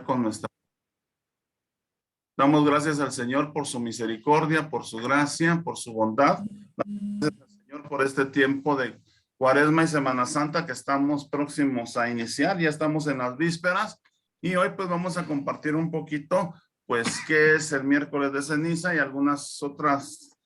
con nuestra. Damos gracias al Señor por su misericordia, por su gracia, por su bondad. Gracias al Señor por este tiempo de Cuaresma y Semana Santa que estamos próximos a iniciar. Ya estamos en las vísperas y hoy pues vamos a compartir un poquito pues qué es el miércoles de ceniza y algunas otras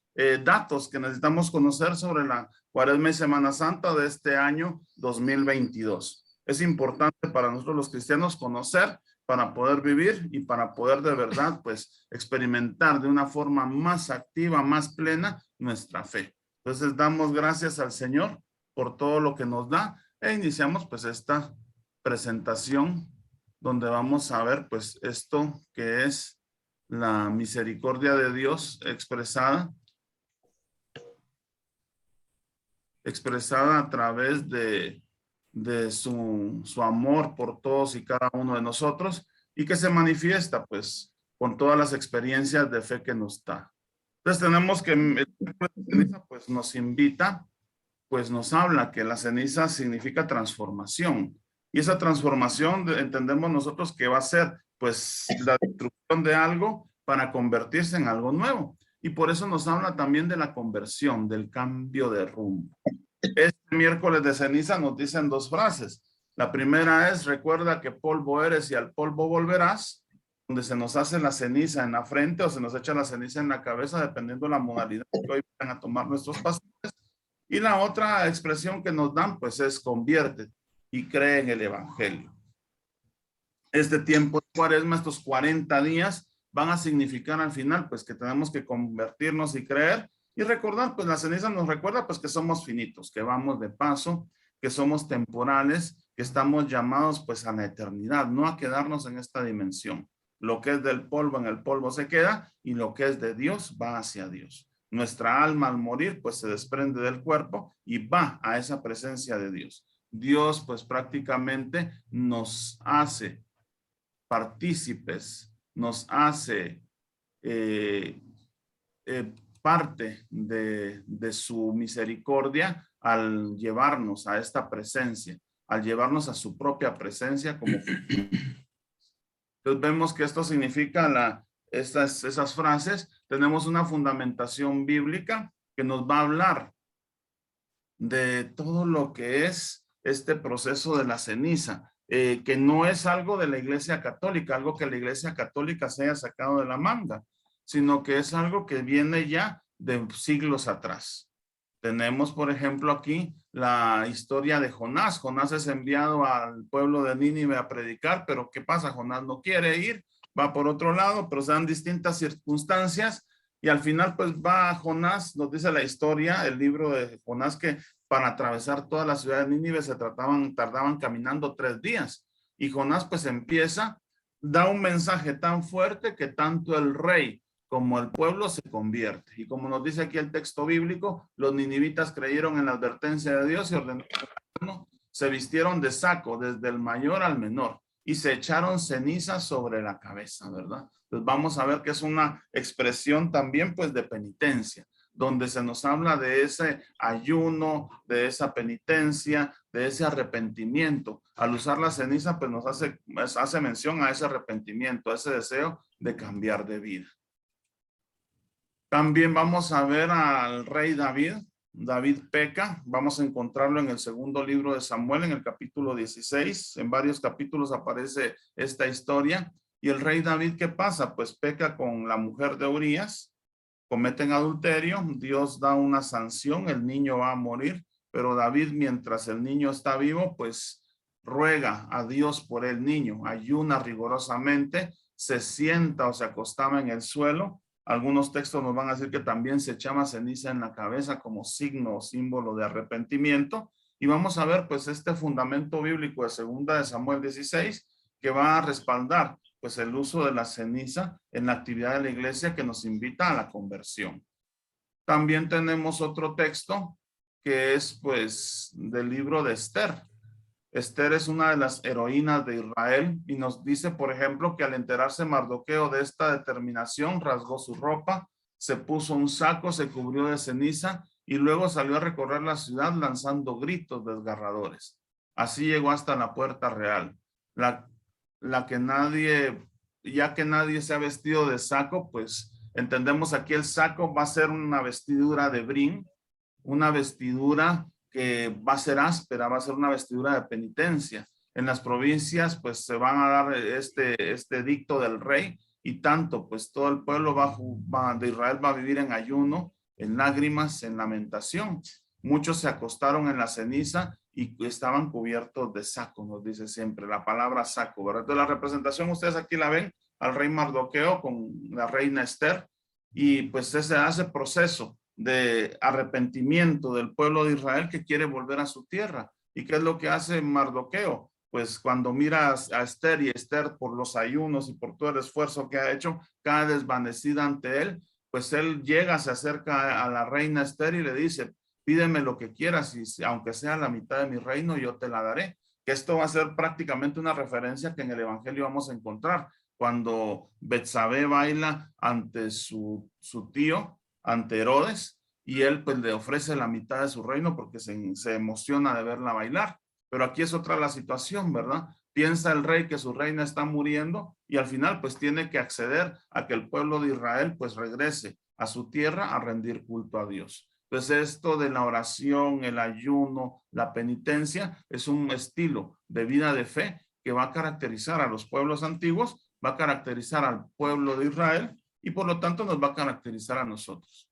datos que necesitamos conocer sobre la Cuaresma y Semana Santa de este año 2022. Es importante para nosotros los cristianos conocer para poder vivir y para poder de verdad pues experimentar de una forma más activa, más plena nuestra fe. Entonces damos gracias al Señor por todo lo que nos da e iniciamos pues esta presentación donde vamos a ver pues esto que es la misericordia de Dios expresada a través de su amor por todos y cada uno de nosotros y que se manifiesta pues con todas las experiencias de fe que nos da. Entonces tenemos que el ceniza pues nos invita, pues nos habla que la ceniza significa transformación y esa transformación entendemos nosotros que va a ser pues la destrucción de algo para convertirse en algo nuevo y por eso nos habla también de la conversión, del cambio de rumbo. Este miércoles de ceniza nos dicen dos frases. La primera es, recuerda que polvo eres y al polvo volverás, donde se nos hace la ceniza en la frente o se nos echa la ceniza en la cabeza, dependiendo de la modalidad que hoy van a tomar nuestros pastores. Y la otra expresión que nos dan, pues es conviértete y cree en el evangelio. Este tiempo de Cuaresma, estos 40 días, van a significar al final, pues que tenemos que convertirnos y creer. Y recordar, pues la ceniza nos recuerda pues que somos finitos, que vamos de paso, que somos temporales, que estamos llamados pues a la eternidad, no a quedarnos en esta dimensión. Lo que es del polvo en el polvo se queda y lo que es de Dios va hacia Dios. Nuestra alma al morir pues se desprende del cuerpo y va a esa presencia de Dios. Dios pues prácticamente nos hace partícipes, nos hace parte de su misericordia al llevarnos a esta presencia, al llevarnos a su propia presencia como. Entonces vemos que esto significa esas frases, tenemos una fundamentación bíblica que nos va a hablar de todo lo que es este proceso de la ceniza, que no es algo de la Iglesia Católica, algo que la Iglesia Católica se haya sacado de la manga, sino que es algo que viene ya de siglos atrás. Tenemos, por ejemplo, aquí la historia de Jonás. Jonás es enviado al pueblo de Nínive a predicar, pero ¿qué pasa? Jonás no quiere ir, va por otro lado, pero se dan distintas circunstancias y al final pues va Jonás, nos dice la historia, el libro de Jonás, que para atravesar toda la ciudad de Nínive tardaban caminando 3 días. Y Jonás pues da un mensaje tan fuerte que tanto el rey como el pueblo se convierte. Y como nos dice aquí el texto bíblico, los ninivitas creyeron en la advertencia de Dios y ordenaron, se vistieron de saco desde el mayor al menor y se echaron cenizas sobre la cabeza, ¿verdad? Entonces vamos a ver que es una expresión también pues de penitencia, donde se nos habla de ese ayuno, de esa penitencia, de ese arrepentimiento. Al usar la ceniza pues nos hace mención a ese arrepentimiento, a ese deseo de cambiar de vida. También vamos a ver al rey David. David peca. Vamos a encontrarlo en el segundo libro de Samuel, en el capítulo 16. En varios capítulos aparece esta historia. Y el rey David, ¿qué pasa? Pues peca con la mujer de Urías. Cometen adulterio. Dios da una sanción. El niño va a morir. Pero David, mientras el niño está vivo, pues ruega a Dios por el niño. Ayuna rigurosamente. Se sienta o se acostaba en el suelo. Algunos textos nos van a decir que también se echaba ceniza en la cabeza como signo o símbolo de arrepentimiento. Y vamos a ver pues este fundamento bíblico de 2 de Samuel 16 que va a respaldar pues el uso de la ceniza en la actividad de la iglesia que nos invita a la conversión. También tenemos otro texto que es pues del libro de Esther. Esther es una de las heroínas de Israel y nos dice, por ejemplo, que al enterarse Mardoqueo de esta determinación, rasgó su ropa, se puso un saco, se cubrió de ceniza y luego salió a recorrer la ciudad lanzando gritos desgarradores. Así llegó hasta la puerta real. ya que nadie se ha vestido de saco, pues entendemos aquí el saco va a ser una vestidura de brin, una vestidura que va a ser áspera, va a ser una vestidura de penitencia. En las provincias, pues se van a dar este dicto del rey, y tanto, pues todo el pueblo de Israel va a vivir en ayuno, en lágrimas, en lamentación. Muchos se acostaron en la ceniza y estaban cubiertos de saco, nos dice siempre la palabra saco, ¿verdad? Entonces la representación, ustedes aquí la ven, al rey Mardoqueo con la reina Esther, y pues ese hace proceso de arrepentimiento del pueblo de Israel que quiere volver a su tierra. ¿Y qué es lo que hace Mardoqueo? Pues cuando miras a Esther, y Esther por los ayunos y por todo el esfuerzo que ha hecho, cada desvanecida ante él, pues él llega, se acerca a la reina Esther y le dice, pídeme lo que quieras, y aunque sea la mitad de mi reino, yo te la daré. Que esto va a ser prácticamente una referencia que en el evangelio vamos a encontrar cuando Betsabé baila ante su tío, ante Herodes, y él pues le ofrece la mitad de su reino porque se emociona de verla bailar. Pero aquí es otra la situación, ¿verdad? Piensa el rey que su reina está muriendo, y al final pues tiene que acceder a que el pueblo de Israel pues regrese a su tierra a rendir culto a Dios. Entonces esto de la oración, el ayuno, la penitencia es un estilo de vida de fe que va a caracterizar a los pueblos antiguos, va a caracterizar al pueblo de Israel, y por lo tanto nos va a caracterizar a nosotros.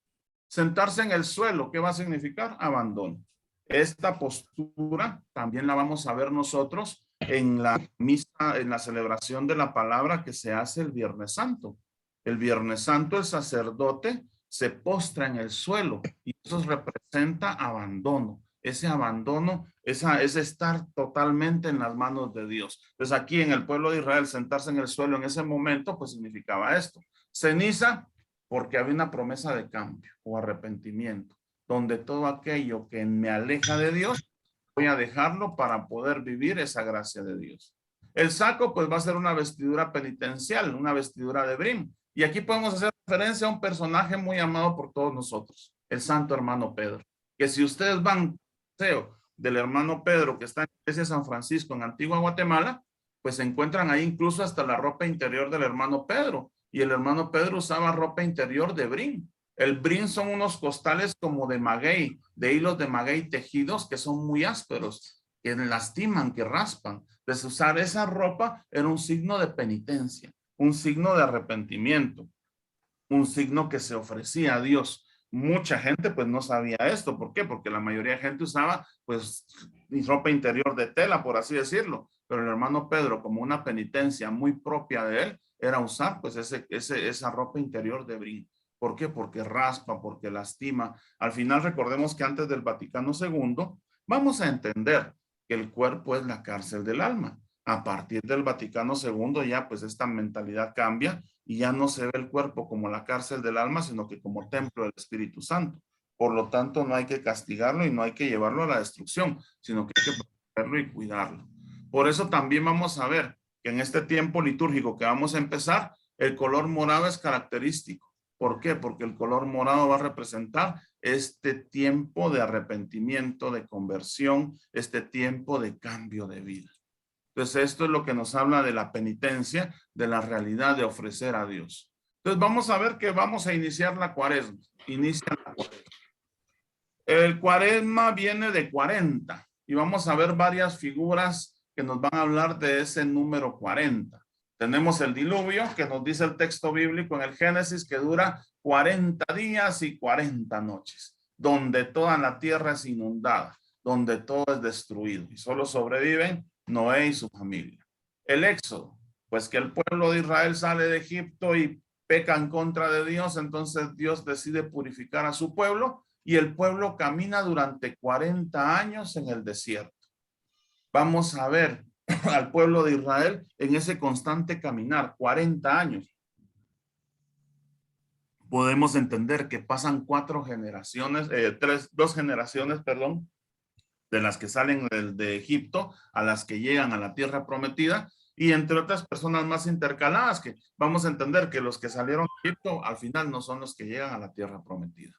Sentarse en el suelo, ¿qué va a significar? Abandono. Esta postura también la vamos a ver nosotros en la misa, en la celebración de la palabra que se hace el Viernes Santo. El Viernes Santo, el sacerdote se postra en el suelo, y eso representa abandono. Ese abandono es estar totalmente en las manos de Dios. Entonces aquí en el pueblo de Israel, sentarse en el suelo en ese momento, pues significaba esto. Ceniza, porque había una promesa de cambio o arrepentimiento, donde todo aquello que me aleja de Dios, voy a dejarlo para poder vivir esa gracia de Dios. El saco, pues va a ser una vestidura penitencial, una vestidura de brim. Y aquí podemos hacer referencia a un personaje muy amado por todos nosotros, el santo hermano Pedro. Que si ustedes van al museo del hermano Pedro, que está en la iglesia de San Francisco en Antigua Guatemala, pues se encuentran ahí incluso hasta la ropa interior del hermano Pedro. Y el hermano Pedro usaba ropa interior de brin. El brin son unos costales como de maguey, de hilos de maguey tejidos, que son muy ásperos, que lastiman, que raspan. Entonces usar esa ropa era un signo de penitencia, un signo de arrepentimiento, un signo que se ofrecía a Dios. Mucha gente pues no sabía esto. ¿Por qué? Porque la mayoría de gente usaba pues ropa interior de tela, por así decirlo. Pero el hermano Pedro, como una penitencia muy propia de él, era usar pues esa ropa interior de brin. ¿Por qué? Porque raspa, porque lastima. Al final recordemos que antes del Vaticano II vamos a entender que el cuerpo es la cárcel del alma. A partir del Vaticano II ya pues esta mentalidad cambia, y ya no se ve el cuerpo como la cárcel del alma, sino que como templo del Espíritu Santo. Por lo tanto, no hay que castigarlo y no hay que llevarlo a la destrucción, sino que hay que protegerlo y cuidarlo. Por eso también vamos a ver que en este tiempo litúrgico que vamos a empezar, el color morado es característico. ¿Por qué? Porque el color morado va a representar este tiempo de arrepentimiento, de conversión, este tiempo de cambio de vida. Entonces, esto es lo que nos habla de la penitencia, de la realidad de ofrecer a Dios. Entonces, vamos a ver que vamos a iniciar la cuaresma. Inicia la cuaresma. El cuaresma viene de 40, y vamos a ver varias figuras que nos van a hablar de ese número 40. Tenemos el diluvio, que nos dice el texto bíblico en el Génesis, que dura 40 días y 40 noches, donde toda la tierra es inundada, donde todo es destruido, y solo sobreviven Noé y su familia. El éxodo, pues que el pueblo de Israel sale de Egipto y peca en contra de Dios, entonces Dios decide purificar a su pueblo, y el pueblo camina durante 40 años en el desierto. Vamos a ver al pueblo de Israel en ese constante caminar, 40 años. Podemos entender que pasan 4 generaciones, 2 generaciones, perdón, de las que salen de Egipto a las que llegan a la tierra prometida, y entre otras personas más intercaladas, que vamos a entender que los que salieron de Egipto al final no son los que llegan a la tierra prometida.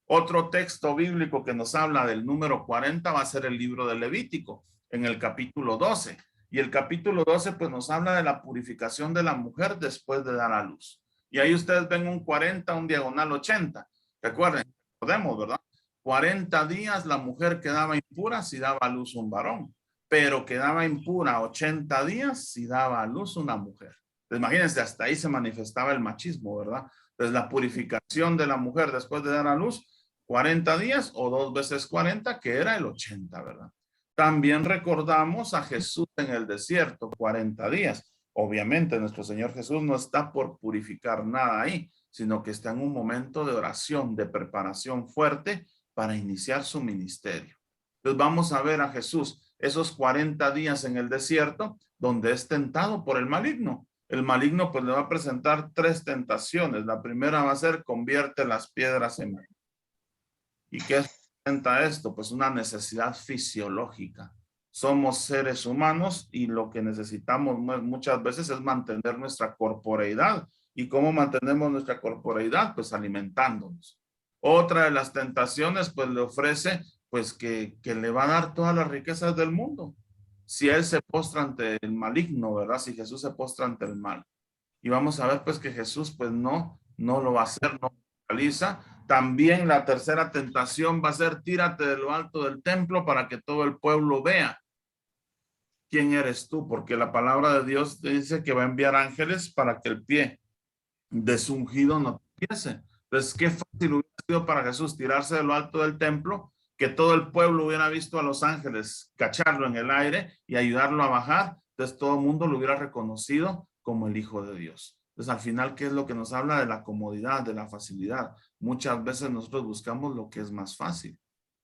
Otro texto bíblico que nos habla del número 40 va a ser el libro de Levítico, en el capítulo 12. Y el capítulo 12 pues nos habla de la purificación de la mujer después de dar a luz. Y ahí ustedes ven un 40, un diagonal 80. Recuerden, recordemos, ¿verdad? 40 días la mujer quedaba impura si daba a luz un varón, pero quedaba impura 80 días si daba a luz una mujer. Entonces, imagínense, hasta ahí se manifestaba el machismo, ¿verdad? Entonces la purificación de la mujer después de dar a luz, 40 días o 2 veces 40, que era el 80, ¿verdad? También recordamos a Jesús en el desierto, 40 días. Obviamente nuestro Señor Jesús no está por purificar nada ahí, sino que está en un momento de oración, de preparación fuerte para iniciar su ministerio. Entonces vamos a ver a Jesús esos 40 días en el desierto, donde es tentado por el maligno. El maligno pues le va a presentar 3 tentaciones. La primera va a ser: convierte las piedras en... ¿Y qué representa esto? Pues una necesidad fisiológica. Somos seres humanos y lo que necesitamos muchas veces es mantener nuestra corporeidad. ¿Y cómo mantenemos nuestra corporeidad? Pues alimentándonos. Otra de las tentaciones pues le ofrece pues que le va a dar todas las riquezas del mundo. Si él se postra ante el maligno, ¿verdad? Si Jesús se postra ante el mal. Y vamos a ver pues que Jesús pues no lo va a hacer, no lo realiza. También la tercera tentación va a ser: tírate de lo alto del templo para que todo el pueblo vea quién eres tú, porque la palabra de Dios dice que va a enviar ángeles para que el pie de su ungido no tropiece. Entonces, qué fácil hubiera sido para Jesús tirarse de lo alto del templo, que todo el pueblo hubiera visto a los ángeles cacharlo en el aire y ayudarlo a bajar. Entonces todo el mundo lo hubiera reconocido como el Hijo de Dios. Entonces al final, ¿qué es lo que nos habla? De la comodidad, de la facilidad. Muchas veces nosotros buscamos lo que es más fácil.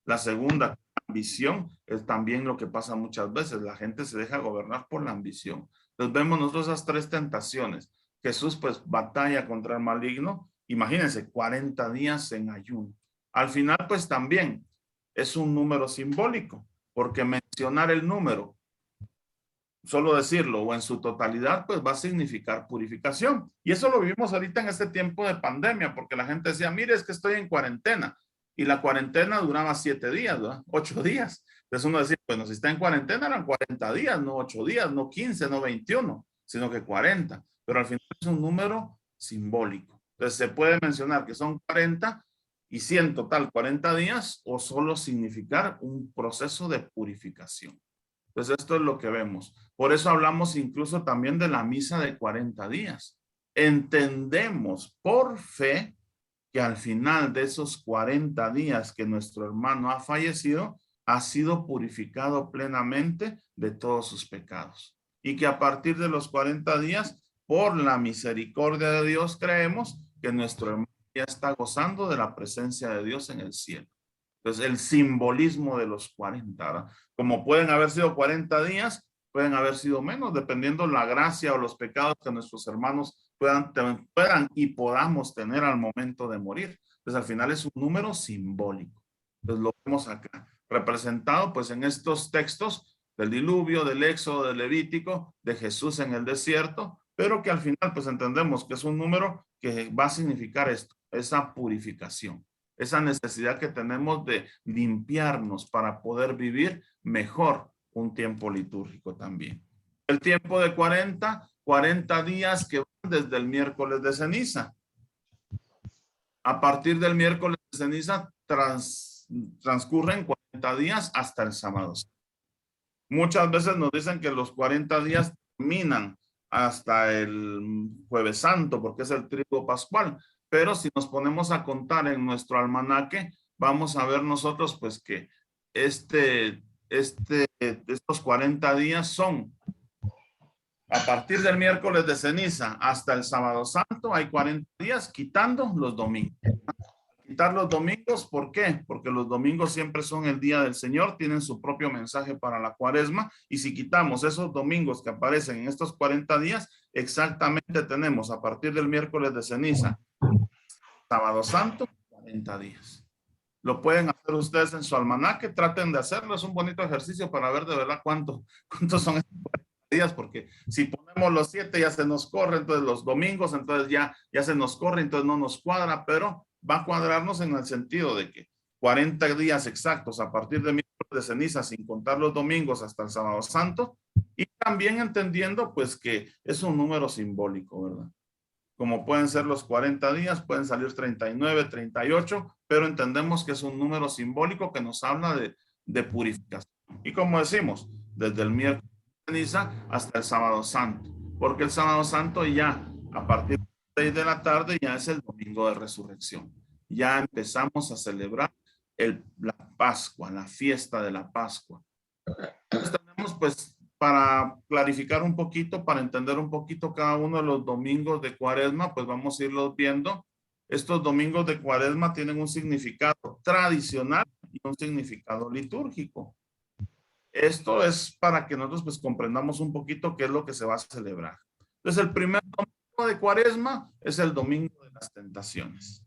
La segunda, ambición, es también lo que pasa muchas veces. La gente se deja gobernar por la ambición. Entonces vemos nosotros esas 3 tentaciones. Jesús pues batalla contra el maligno. Imagínense, 40 días en ayuno. Al final pues también es un número simbólico, porque mencionar el número, solo decirlo o en su totalidad, pues va a significar purificación. Y eso lo vivimos ahorita en este tiempo de pandemia, porque la gente decía: mire, es que estoy en cuarentena. Y la cuarentena duraba 7 días, ¿verdad? 8 días. Entonces uno decía: bueno, si está en cuarentena eran 40 días, no 8 días, no 15, no 21, sino que 40. Pero al final es un número simbólico. Entonces se puede mencionar que son 40 y si en total 40 días, o solo significar un proceso de purificación. Entonces esto es lo que vemos. Por eso hablamos incluso también de la misa de 40 días. Entendemos por fe que al final de esos 40 días que nuestro hermano ha fallecido, ha sido purificado plenamente de todos sus pecados. Y que a partir de los 40 días, por la misericordia de Dios, creemos que nuestro hermano ya está gozando de la presencia de Dios en el cielo. Entonces, el simbolismo de los 40, ¿verdad? Como pueden haber sido 40 días, pueden haber sido menos, dependiendo la gracia o los pecados que nuestros hermanos puedan y podamos tener al momento de morir. Entonces, al final es un número simbólico. Entonces, lo vemos acá, representado pues en estos textos del diluvio, del éxodo, del levítico, de Jesús en el desierto, pero que al final pues entendemos que es un número que va a significar esto, esa purificación, esa necesidad que tenemos de limpiarnos para poder vivir mejor un tiempo litúrgico también. El tiempo de 40 días que van desde el miércoles de ceniza. A partir del miércoles de ceniza transcurren 40 días hasta el sábado. Muchas veces nos dicen que los 40 días terminan hasta el Jueves Santo, porque es el triduo pascual. Pero si nos ponemos a contar en nuestro almanaque, vamos a ver nosotros pues que estos 40 días son a partir del miércoles de ceniza hasta el sábado santo. Hay 40 días quitando los domingos. Quitar los domingos, ¿por qué? Porque los domingos siempre son el día del Señor, tienen su propio mensaje para la cuaresma, y si quitamos esos domingos que aparecen en estos 40 días, exactamente tenemos a partir del miércoles de ceniza, sábado santo, 40 días. Lo pueden hacer ustedes en su almanaque, traten de hacerlo, es un bonito ejercicio para ver de verdad cuántos son estos 40 días, porque si ponemos los 7 ya se nos corre, entonces los domingos, entonces ya se nos corre, entonces no nos cuadra, pero va a cuadrarnos en el sentido de que 40 días exactos a partir de miércoles de ceniza sin contar los domingos hasta el sábado santo, y también entendiendo pues que es un número simbólico, ¿verdad? Como pueden ser los 40 días, pueden salir 39, 38, pero entendemos que es un número simbólico que nos habla de purificación. Y como decimos, desde el miércoles de ceniza hasta el sábado santo, porque el sábado santo ya a partir de las 6 de la tarde ya es el domingo de resurrección. Ya empezamos a celebrar la Pascua, la fiesta de la Pascua. Entonces tenemos pues para clarificar un poquito, para entender un poquito cada uno de los domingos de Cuaresma, pues vamos a irlos viendo. Estos domingos de Cuaresma tienen un significado tradicional y un significado litúrgico. Esto es para que nosotros pues comprendamos un poquito qué es lo que se va a celebrar. Entonces el primer domingo de Cuaresma es el domingo de las tentaciones.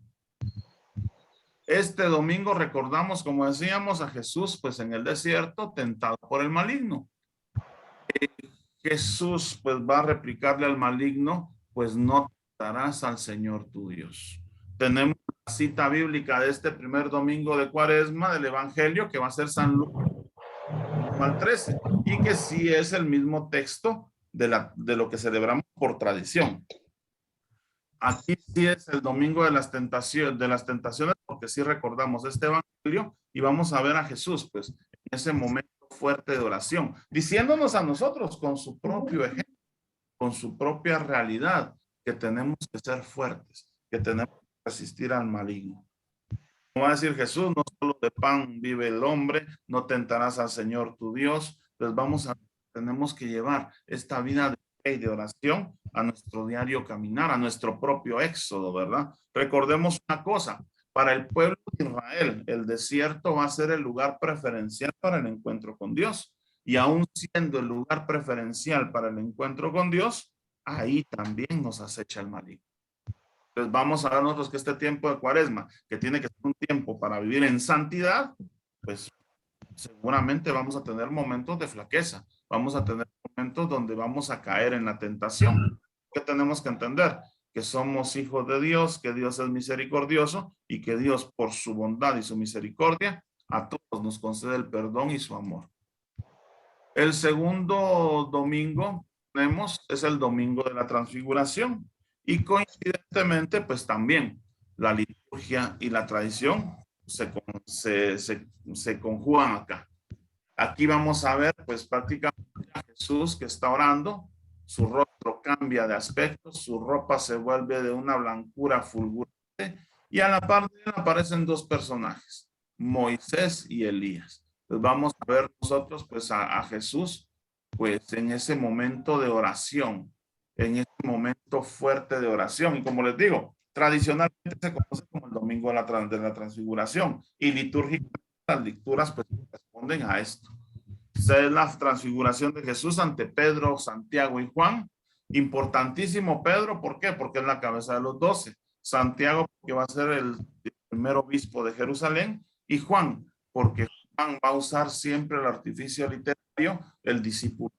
Este domingo recordamos, como decíamos, a Jesús pues en el desierto tentado por el maligno. Jesús pues va a replicarle al maligno, pues no tentarás al Señor tu Dios. Tenemos la cita bíblica de este primer domingo de Cuaresma del Evangelio, que va a ser San Lucas al 13, y que sí es el mismo texto de lo que celebramos por tradición. Aquí sí es el domingo de las tentaciones, porque sí recordamos este Evangelio y vamos a ver a Jesús pues en ese momento fuerte de oración, diciéndonos a nosotros con su propio ejemplo, con su propia realidad, que tenemos que ser fuertes, que tenemos que resistir al maligno. Como va a decir Jesús, no solo de pan vive el hombre, no tentarás al Señor tu Dios. Entonces tenemos que llevar esta vida de fe y de oración a nuestro diario caminar, a nuestro propio éxodo, ¿verdad? Recordemos una cosa, para el pueblo de Israel, el desierto va a ser el lugar preferencial para el encuentro con Dios. Y aún siendo el lugar preferencial para el encuentro con Dios, ahí también nos acecha el maligno. Entonces vamos a ver nosotros que este tiempo de Cuaresma, que tiene que ser un tiempo para vivir en santidad, pues seguramente vamos a tener momentos de flaqueza, vamos a tener momentos donde vamos a caer en la tentación. ¿Qué tenemos que entender? Que somos hijos de Dios, que Dios es misericordioso y que Dios por su bondad y su misericordia a todos nos concede el perdón y su amor. El segundo domingo tenemos es el domingo de la transfiguración y coincidentemente pues también la liturgia y la tradición se conjugan acá. Aquí vamos a ver pues prácticamente a Jesús que está orando, su rostro cambia de aspecto, su ropa se vuelve de una blancura fulgurante y a la par de él aparecen dos personajes, Moisés y Elías. Pues vamos a ver nosotros pues a Jesús pues en ese momento de oración, en ese momento fuerte de oración. Y como les digo, tradicionalmente se conoce como el domingo de la transfiguración y litúrgicamente las lecturas pues responden a esto. Esta es la transfiguración de Jesús ante Pedro, Santiago y Juan. Importantísimo Pedro, ¿por qué? Porque es la cabeza de los 12. Santiago, porque va a ser el primer obispo de Jerusalén. Y Juan, porque Juan va a usar siempre el artificio literario, el discipulado.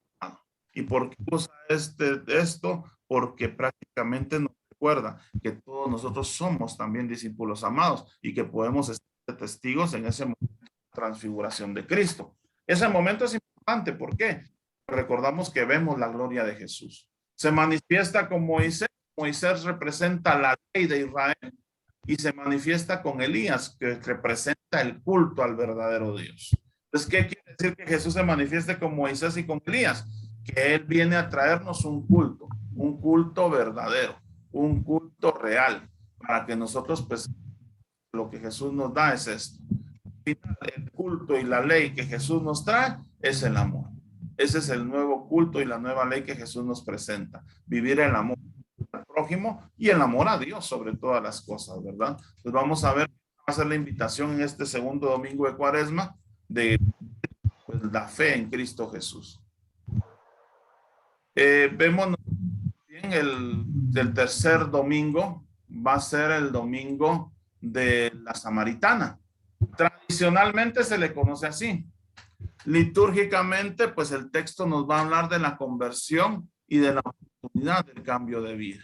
¿Y por qué usa esto? Porque prácticamente nos recuerda que todos nosotros somos también discípulos amados y que podemos estar testigos en ese momento de transfiguración de Cristo. Ese momento es importante, ¿por qué? Recordamos que vemos la gloria de Jesús. Se manifiesta con Moisés, Moisés representa la ley de Israel y se manifiesta con Elías, que representa el culto al verdadero Dios. Entonces, ¿qué quiere decir que Jesús se manifieste con Moisés y con Elías? Que Él viene a traernos un culto verdadero, un culto real, para que nosotros, pues, lo que Jesús nos da es esto. El culto y la ley que Jesús nos trae es el amor. Ese es el nuevo culto y la nueva ley que Jesús nos presenta. Vivir el amor al prójimo y el amor a Dios sobre todas las cosas, ¿verdad? Pues vamos a ver, va a ser la invitación en este segundo domingo de Cuaresma de pues, la fe en Cristo Jesús. Vemos bien el tercer domingo, va a ser el domingo de la Samaritana. Tradicionalmente se le conoce así. Litúrgicamente, pues el texto nos va a hablar de la conversión y de la oportunidad del cambio de vida.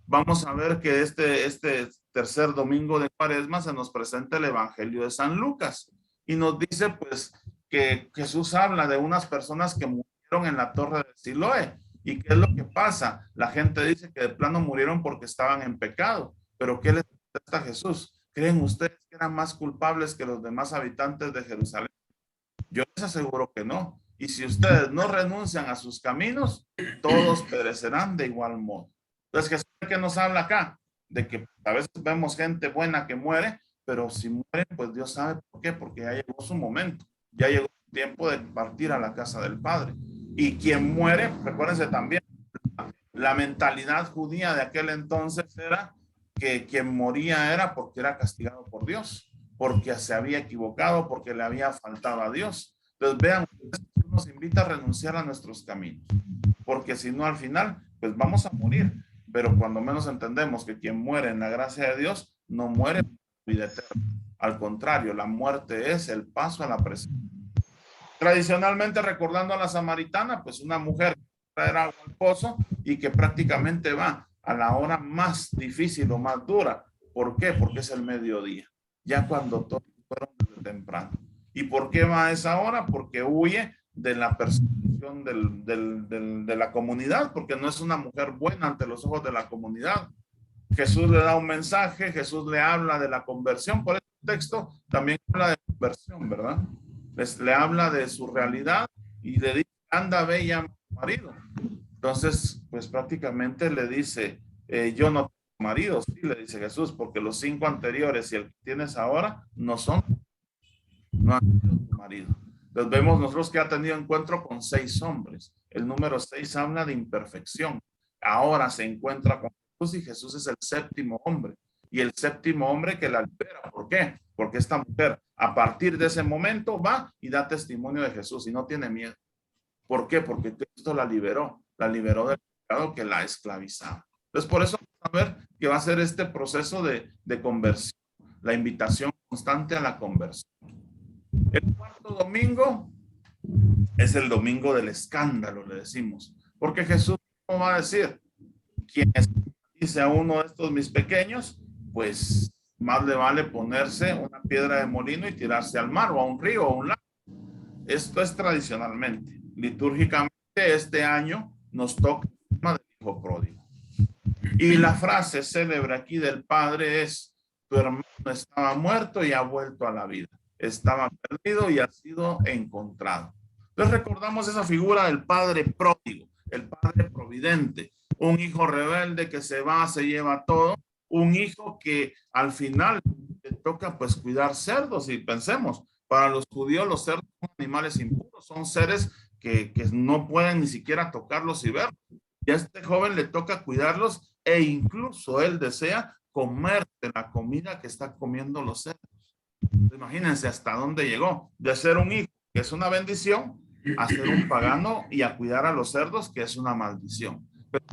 Vamos a ver que este tercer domingo de Cuaresma se nos presenta el Evangelio de San Lucas y nos dice pues que Jesús habla de unas personas que murieron en la torre de Siloé. ¿Y qué es lo que pasa? La gente dice que de plano murieron porque estaban en pecado. Pero ¿qué les contesta Jesús? ¿Creen ustedes que eran más culpables que los demás habitantes de Jerusalén? Yo les aseguro que no. Y si ustedes no renuncian a sus caminos, todos perecerán de igual modo. Entonces, Jesús, ¿qué nos habla acá? De que a veces vemos gente buena que muere, pero si mueren, pues Dios sabe por qué, porque ya llegó su momento, ya llegó el tiempo de partir a la casa del Padre. Y quien muere, recuérdense también, la mentalidad judía de aquel entonces era que quien moría era porque era castigado por Dios, porque se había equivocado, porque le había faltado a Dios. Entonces vean, nos invita a renunciar a nuestros caminos, porque si no al final, pues vamos a morir. Pero cuando menos entendemos que quien muere en la gracia de Dios, no muere por vida eterna. Al contrario, la muerte es el paso a la presencia. Tradicionalmente, recordando a la samaritana, pues una mujer que trae agua al pozo y que prácticamente va a la hora más difícil o más dura. ¿Por qué? Porque es el mediodía, ya cuando todos fueron desde temprano. ¿Y por qué va a esa hora? Porque huye de la persecución de la comunidad, porque no es una mujer buena ante los ojos de la comunidad. Jesús le da un mensaje, Jesús le habla de la conversión, por este texto también habla de conversión, ¿verdad? Le habla de su realidad y le dice, anda, ve y llama a tu marido. Entonces, pues prácticamente le dice, yo no tengo marido, sí, le dice Jesús, porque los 5 anteriores y el que tienes ahora no son, no han sido tu marido. Entonces vemos nosotros que ha tenido encuentro con 6 hombres. El número 6 habla de imperfección. Ahora se encuentra con Jesús y Jesús es el 7º hombre. Y el 7º hombre que la libera. ¿Por qué? Porque esta mujer a partir de ese momento va y da testimonio de Jesús y no tiene miedo. ¿Por qué? Porque Cristo la liberó del pecado que la esclavizaba. Entonces por eso vamos a ver que va a ser este proceso de conversión, la invitación constante a la conversión. El 4º domingo es el domingo del escándalo, le decimos, porque Jesús ¿cómo va a decir? Quien dice a uno de estos mis pequeños, pues más le vale ponerse una piedra de molino y tirarse al mar o a un río o a un lago. Esto es tradicionalmente. Litúrgicamente este año nos toca el tema del hijo pródigo. Y la frase célebre aquí del Padre es, tu hermano estaba muerto y ha vuelto a la vida. Estaba perdido y ha sido encontrado. Entonces recordamos esa figura del Padre pródigo, el Padre providente, un hijo rebelde que se va, se lleva todo, un hijo que al final le toca pues cuidar cerdos. Y pensemos, para los judíos los cerdos son animales impuros, son seres que no pueden ni siquiera tocarlos y verlos. Y a este joven le toca cuidarlos e incluso él desea comer de la comida que está comiendo los cerdos. Imagínense hasta dónde llegó, de ser un hijo, que es una bendición, a ser un pagano y a cuidar a los cerdos, que es una maldición. Pero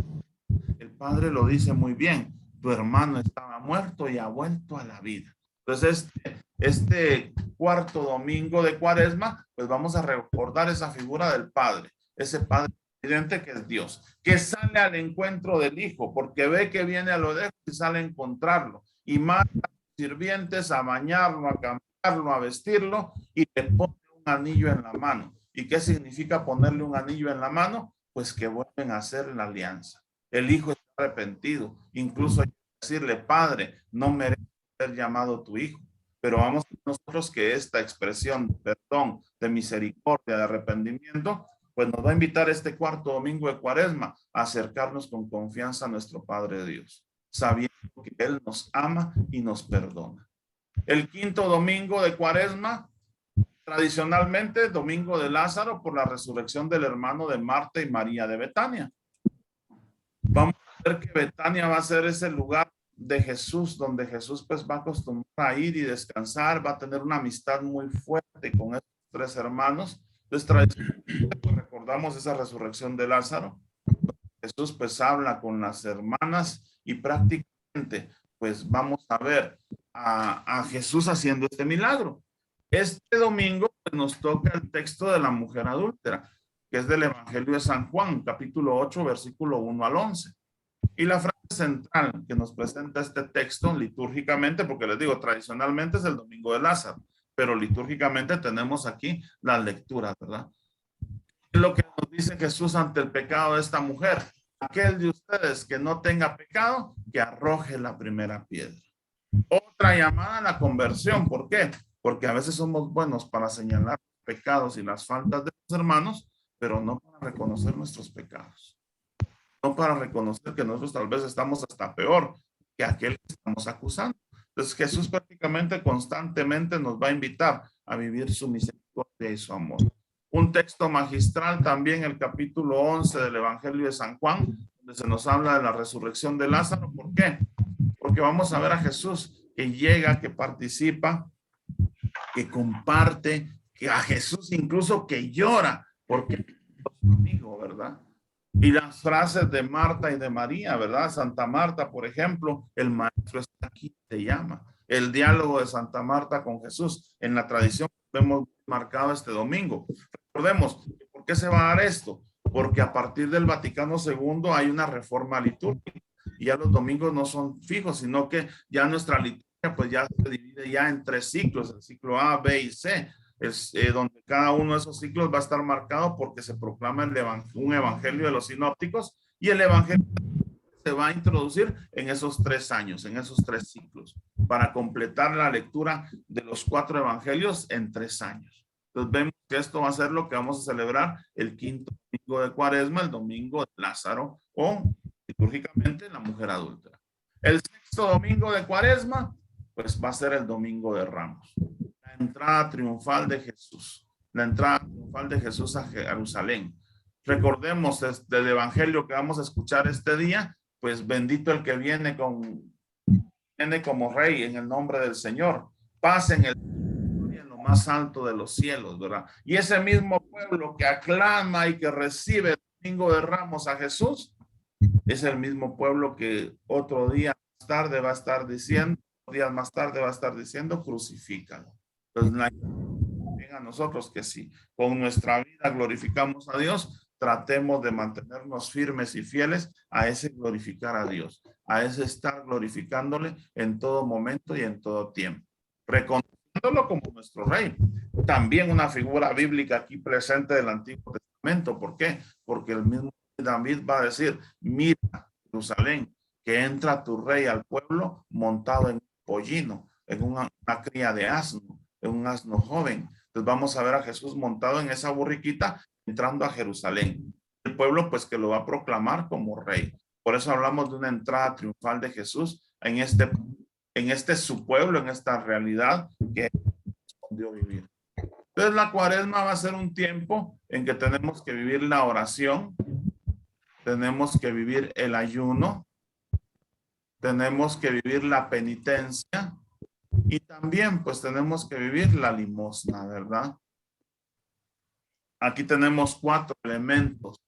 el Padre lo dice muy bien, tu hermano estaba muerto y ha vuelto a la vida. Entonces, este 4º domingo de Cuaresma, pues vamos a recordar esa figura del Padre, ese Padre evidente que es Dios, que sale al encuentro del Hijo, porque ve que viene a lo lejos y sale a encontrarlo, y manda a los sirvientes a bañarlo, a cambiarlo, a vestirlo, y le pone un anillo en la mano. ¿Y qué significa ponerle un anillo en la mano? Pues que vuelven a hacer la alianza. El Hijo está arrepentido, incluso hay que decirle, Padre, no merece ser llamado tu Hijo, pero vamos a nosotros que esta expresión de perdón, de misericordia, de arrepentimiento, pues nos va a invitar este 4º domingo de Cuaresma a acercarnos con confianza a nuestro Padre Dios, sabiendo que Él nos ama y nos perdona. El 5º domingo de Cuaresma, tradicionalmente domingo de Lázaro, por la resurrección del hermano de Marta y María de Betania. Vamos a ver que Betania va a ser ese lugar de Jesús, donde Jesús pues va a acostumbrar a ir y descansar, va a tener una amistad muy fuerte con estos 3 hermanos. Entonces, tradicionalmente pues, recordamos esa resurrección de Lázaro. Jesús pues habla con las hermanas y prácticamente pues vamos a ver a Jesús haciendo este milagro. Este domingo pues, nos toca el texto de la mujer adúltera, que es del Evangelio de San Juan, capítulo 8, versículo 1 al 11. Y la frase central que nos presenta este texto litúrgicamente, porque les digo, tradicionalmente es el domingo de Lázaro, pero litúrgicamente tenemos aquí la lectura, ¿verdad? Es lo que nos dice Jesús ante el pecado de esta mujer. Aquel de ustedes que no tenga pecado, que arroje la primera piedra. Otra llamada a la conversión. ¿Por qué? Porque a veces somos buenos para señalar pecados y las faltas de los hermanos, pero no para reconocer nuestros pecados. No para reconocer que nosotros tal vez estamos hasta peor que aquel que estamos acusando. Entonces Jesús prácticamente constantemente nos va a invitar a vivir su misericordia y su amor. Un texto magistral también, el capítulo 11 del Evangelio de San Juan, donde se nos habla de la resurrección de Lázaro. ¿Por qué? Porque vamos a ver a Jesús que llega, que participa, que comparte, que a Jesús incluso que llora, porque es su amigo, ¿verdad? Y las frases de Marta y de María, ¿verdad? Santa Marta, por ejemplo, el maestro está aquí, te llama. El diálogo de Santa Marta con Jesús, en la tradición que hemos marcado este domingo. Recordemos, ¿por qué se va a dar esto? Porque a partir del Vaticano II hay una reforma litúrgica y ya los domingos no son fijos, sino que ya nuestra liturgia pues ya se divide ya en 3 ciclos, el ciclo A, B y C. Es donde cada uno de esos ciclos va a estar marcado porque se proclama un evangelio de los sinópticos y el evangelio se va a introducir en esos 3 años, en esos 3 ciclos, para completar la lectura de los 4 evangelios en 3 años. Entonces vemos que esto va a ser lo que vamos a celebrar el 5º domingo de Cuaresma, el domingo de Lázaro, o litúrgicamente la mujer adúltera. El 6º domingo de Cuaresma, pues va a ser el domingo de Ramos. La entrada triunfal de Jesús, la entrada triunfal de Jesús a Jerusalén. Recordemos desde el evangelio que vamos a escuchar este día, pues bendito el que viene como rey en el nombre del Señor. Paz en lo más alto de los cielos, ¿verdad? Y ese mismo pueblo que aclama y que recibe el domingo de Ramos a Jesús, es el mismo pueblo que otro día más tarde va a estar diciendo, días más tarde va a estar diciendo, crucifícalo. Entonces, a nosotros que sí, con nuestra vida glorificamos a Dios, tratemos de mantenernos firmes y fieles a ese glorificar a Dios, a ese estar glorificándole en todo momento y en todo tiempo, reconociéndolo como nuestro rey. También una figura bíblica aquí presente del Antiguo Testamento. ¿Por qué? Porque el mismo David va a decir, mira Jerusalén, que entra tu rey al pueblo montado en un pollino, en una cría de asno, en un asno joven. Entonces vamos a ver a Jesús montado en esa borriquita entrando a Jerusalén. El pueblo pues que lo va a proclamar como rey. Por eso hablamos de una entrada triunfal de Jesús en este su pueblo, en esta realidad que escondió vivir. Entonces la Cuaresma va a ser un tiempo en que tenemos que vivir la oración, tenemos que vivir el ayuno, tenemos que vivir la penitencia y también pues tenemos que vivir la limosna, ¿verdad? Aquí tenemos 4 elementos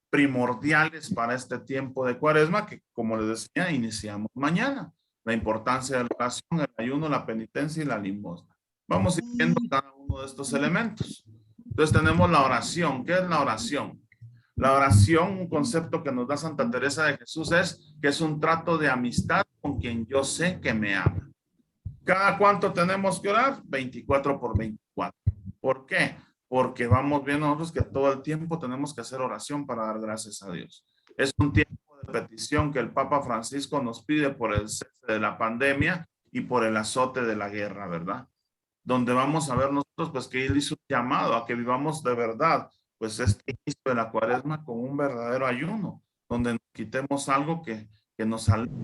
primordiales para este tiempo de Cuaresma que, como les decía, iniciamos mañana. La importancia de la oración, el ayuno, la penitencia y la limosna. Vamos a ir viendo cada uno de estos elementos. Entonces tenemos la oración. ¿Qué es la oración? La oración, un concepto que nos da Santa Teresa de Jesús, es que es un trato de amistad con quien yo sé que me ama. ¿Cada cuánto tenemos que orar? 24/24. ¿Por qué? Porque vamos viendo nosotros que todo el tiempo tenemos que hacer oración para dar gracias a Dios. Es un tiempo de petición que el Papa Francisco nos pide por el cese de la pandemia y por el azote de la guerra, ¿verdad? Donde vamos a ver nosotros pues que él hizo un llamado a que vivamos de verdad pues este inicio de la Cuaresma con un verdadero ayuno, donde nos quitemos algo que nos aleje